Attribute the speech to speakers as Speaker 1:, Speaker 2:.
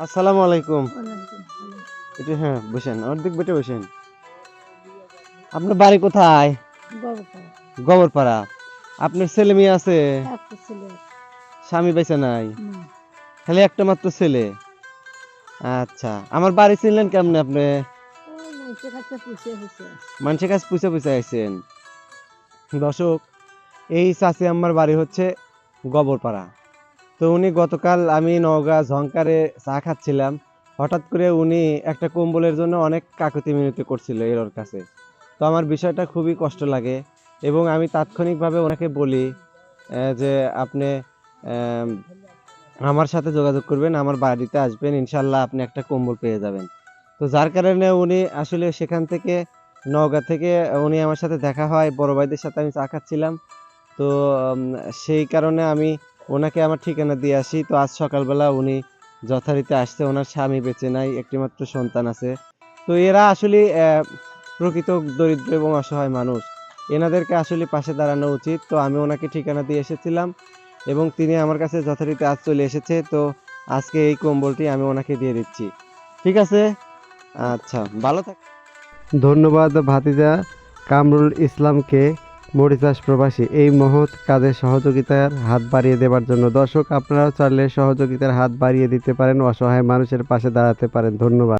Speaker 1: আসসালামু আলাইকুম।
Speaker 2: ওয়ালাইকুম সালাম।
Speaker 1: একটু হ্যাঁ বসেন, অর্ধেক বেটে বসেন। আপনার বাড়ি কোথায়?
Speaker 2: গবরপাড়া।
Speaker 1: গোবরপাড়া। আপনার ছেলে মেয়ে আছে?
Speaker 2: একটা ছেলে আছে।
Speaker 1: স্বামী বেঁচে নাই?
Speaker 2: না,
Speaker 1: খালি একটা মাত্র ছেলে? আচ্ছা, আমার বাড়ি চিনলেন কেমনে আপনি?
Speaker 2: ওই মানুষের কাছে পুষে পুষে আছে।
Speaker 1: মানুষের কাছে পুষে পুষে আইছেন। দর্শক, এই চাচি আম্মার বাড়ি হচ্ছে গোবরপাড়া। তো উনি গতকাল আমি নওগাঁ ঝংকারে চা খাচ্ছিলাম, হঠাৎ করে উনি একটা কম্বলের জন্য অনেক কাকুতি মিনতি করছিল এর ওর কাছে। তো আমার বিষয়টা খুবই কষ্ট লাগে এবং আমি তাৎক্ষণিকভাবে ওনাকে বলি যে আপনি আম, আমার সাথে যোগাযোগ করবেন, আমার বাড়িতে আসবেন, ইনশাল্লাহ আপনি একটা কম্বল পেয়ে যাবেন। তো যার কারণে উনি আসলে সেখান থেকে নওগাঁ থেকে উনি আমার সাথে দেখা হয়, বড় ভাইদের সাথে আমি চা খাচ্ছিলাম। তো উম, সেই কারণে আমি ওনাকে আমার ঠিকানা দিয়ে আসি। তো আজ সকালবেলা উনি যথারীতি আসছে, ওনার স্বামী বেঁচে নাই, একটি মাত্র সন্তান আছে। তো এরা আসলে প্রকৃত দরিদ্র এবং অসহায় মানুষ, এনাদেরকে আসলে পাশে দাঁড়ানো উচিত। তো আমি ওনাকে ঠিকানা দিয়ে এসেছিলাম এবং তিনি আমার কাছে যথারীতি আজ চলে এসেছে। তো আজকে এই কম্বলটি আমি ওনাকে দিয়ে দিচ্ছি। ঠিক আছে, আচ্ছা, ভালো থাক। ধন্যবাদ ভাতিজা কামরুল ইসলামকে, মরিচাস প্রবাসী, এই মহৎ কাজে সহযোগিতার হাত বাড়িয়ে দেওয়ার জন্য। দর্শক, আপনারাও চাইলে সহযোগিতার হাত বাড়িয়ে দিতে পারেন, অসহায় মানুষের পাশে দাঁড়াতে পারেন। ধন্যবাদ।